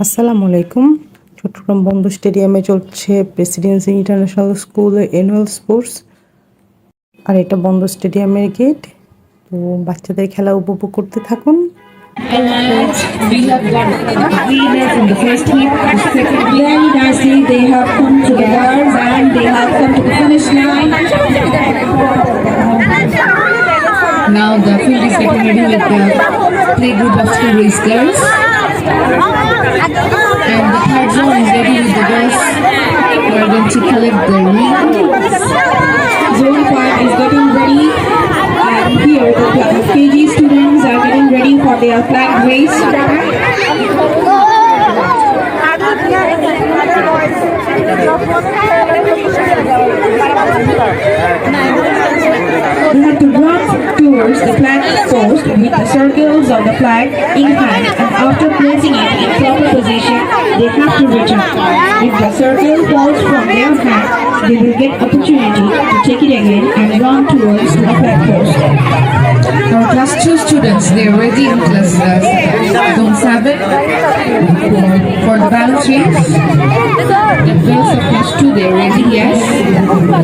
আসসালামু আলাইকুম। চট্টগ্রাম বন্দর স্টেডিয়ামে চলছে presidency international school annual sports. আর এটা বন্দর স্টেডিয়ামের গেট। তো বাচ্চাদের খেলা উপভোগ করতে থাকুন। And we have got winners in the first heat. Very nicely, they have come to the bars and they have come to the finish line. Now the field is getting ready with the play group of two race girls. And the third zone is ready with the girls who are going to collect the rings. Zone 5 is getting ready. And here the KG students are getting ready for their flag race. We have to run towards the flag post with the circles of the flag in hand, and after placing it in proper position, they have to return. If the circle falls from their hand, they will get opportunity to take it again and run towards the flag post. Our class 2 students, they are ready in class zone 7 for the balance race. The girls of class 2, they are ready, yes.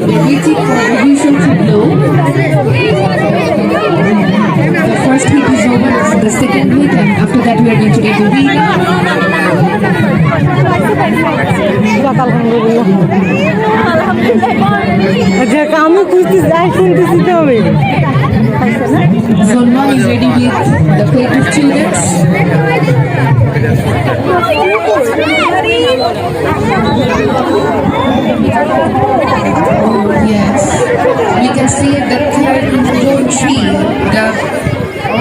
They're waiting for the whistle to blow. The first heat is over, this is the second heat, and after that we are going to get the winner. আমি খুঁজতে যাই শুনতেছি হবে। Zone 1 is ready with the plate of students. Yes, we can see the third in zone 3. The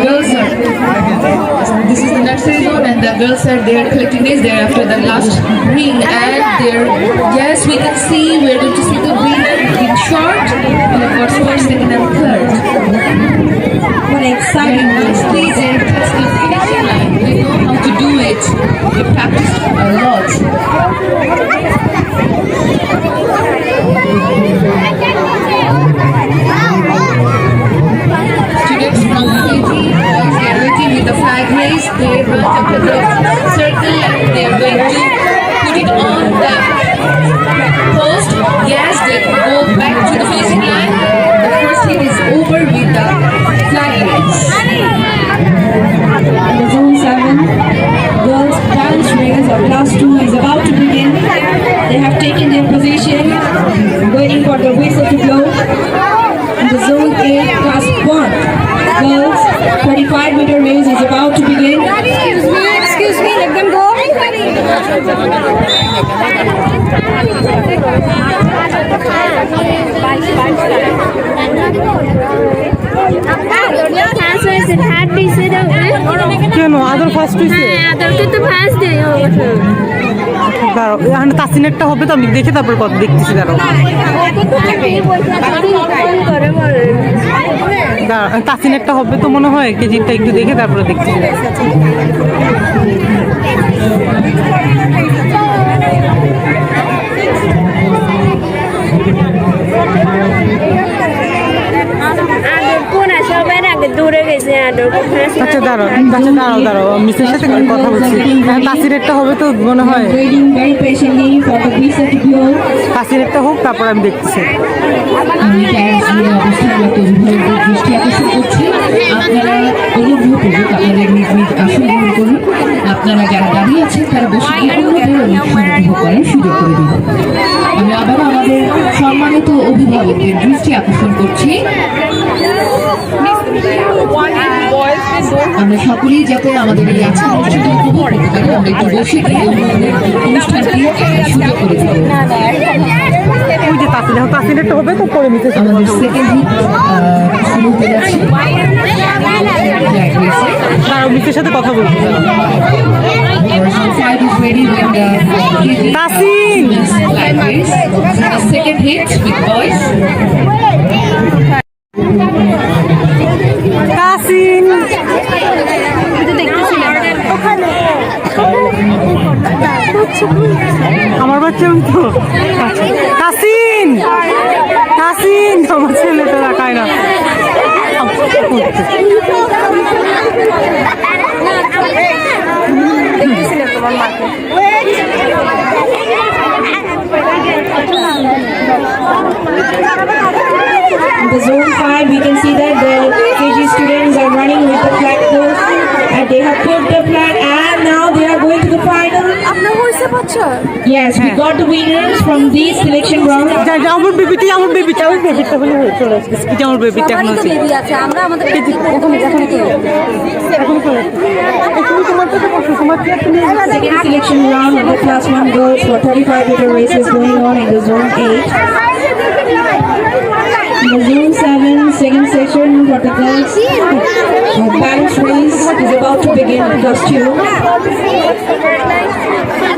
girls are, this is the nursery zone and the girls are there collecting this. They're after the last ring and they're, yes, we can see, we're going to see the winner in short. We have got first, second and third. What exciting nicely they're touching the finishing line. They know how to do it. They practiced a lot. Students from KG, they're ready with the flag race. They run up the circle and they're going to put it on the post. Yes, they go back to the finishing line. The first hit is over with the flag race. The zone 7 girls dance race of class 2 is about to begin. They have taken their position, waiting for the whistle to blow. In the zone 8 class 1 girls 45-meter race is about to begin. Excuse me, let them go. কেন আদর first হয়েছে? এখন তাসিনেরটা হবে তো, আমি দেখে তারপর কত দেখতেছি। তাসিনেরটা হবে তো মনে হয়, কেজিটা একটু দেখে তারপরে দেখতেছি। আচ্ছা দাঁড়াও, দাঁড়াও মিসের সাথে কথা বলছি। তাসিনেরটা হবে তো মনে হয়, তাসিনেরটা হোক তারপর আমি দেখতেছি। আমি দৃষ্টি আকর্ষণ করছি, আপনারা অনুগ্রহপূর্বক আপনাদের নিজ নিজ আসন গ্রহণ করুন। আপনারা যারা দাঁড়িয়ে আছেন তারা বসে গিয়ে অন্যদের অনুষ্ঠান উপভোগ করার সুযোগ করে দিন। আমি আবারও আমাদের সম্মানিত অভিভাবকদের দৃষ্টি আকর্ষণ করছি, আমরা সকলেই যাতে আমাদের এই আজকের অনুষ্ঠানটি উপভোগ করতে পারি, আমরা একটু বসে গিয়ে অন্যদের অনুষ্ঠানটি সুযোগ করে দিব। ওই যে তাসিনেরটা হবে তো পরে মিসে আমাদের সেকেন্ড হিট শুরু হতে যাচ্ছে। দাঁড়াও মিসের সাথে কথা বলছি। Tasin second hit with boys. Tasin আমার বাচ্চা তো তাসিন, তাসিন আমার ছেলেটা রাখায় না। দেখতেছিলাম তোমার মাকে। In the zone 5, we can see that the KG students are running with the flag post and they have put the flag and now they are going to the final. আপনার হইছে পাচ্ছো? Yes, we got the winners from this selection round. আমার বেবিটা বলে চলে আসছে। এটা আমার বেবিটা এখন সবারই তো আছে। বেবি আছে, আমরা আমাদের এখন কি? এখন চলে আসছে। এখন তোমার তো বসো, তোমার কি আপনি Second selection round of the class 1 girls for 35-meter race is going on in the zone 8. In the zone 7, second session for the girls, balance race is about to begin in class 2.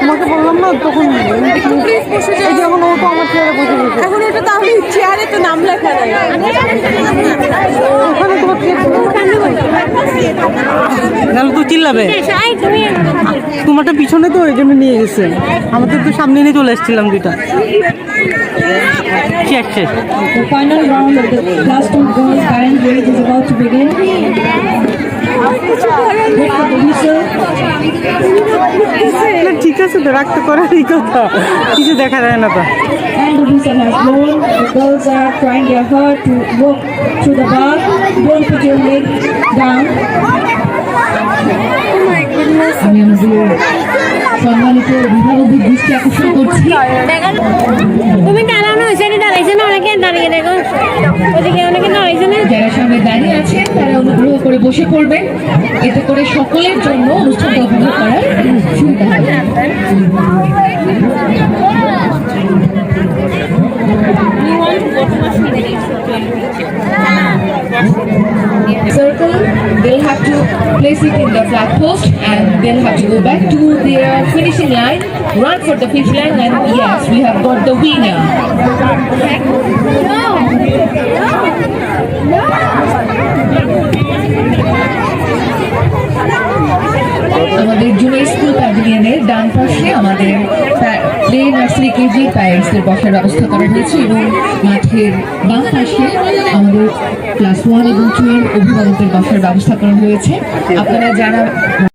তোমাকে বললাম না তখন please বসে যাও। এই যেমন ও তো আমার চেয়ারে বসে বসে এখন এটা তো আমি চেয়ারে তো নাম লেখা নাই। ওখানে তোমার তাহলে তো চিল্লাবে। তোমারটা পিছনে তো ওই জন্য নিয়ে গেছে, আমাদের তো সামনে নিয়ে চলে এসেছিলাম দুইটা। শেষ শেষ। The final round of the class 2 girls balance race is about to begin. Wait for the whistle. না, ঠিক আছে তো, রাখতে করারই কথা, কিছু দেখা যায় না তো। And the whistle has blown. The girls are trying their hard to walk through the bar. Don't put your leg down. আমি আমাদের সম্মানিত অভিভাবকদের দৃষ্টি আকর্ষণ করছি। তুমি দাঁড়ানো হয়েছে, দাঁড়াইছে না, অনেকে দাঁড়িয়ে দেখো, ওদিকে অনেকে দাঁড়াইছে না। যারা সামনে দাঁড়িয়ে আছেন তারা অনুগ্রহ করে বসে পড়বেন, এতে করে সকলের জন্য অনুষ্ঠানটা উপভোগ করার সুবিধা হবে। Circle, they'll have to place it in the flag post and they'll have to go back to their finishing line, run for the finish line, and yes, we have got the winner. আমাদের junior school প্যাভিলিয়নের ডান পাশে আমাদের play nursery KG প্যারেন্টসদের বসার ব্যবস্থা করা হয়েছে এবং মাঠের বাম পাশে আমাদের ক্লাস 1 এবং 2 এর অভিভাবকদের বসার ব্যবস্থা করা হয়েছে। আপনারা যারা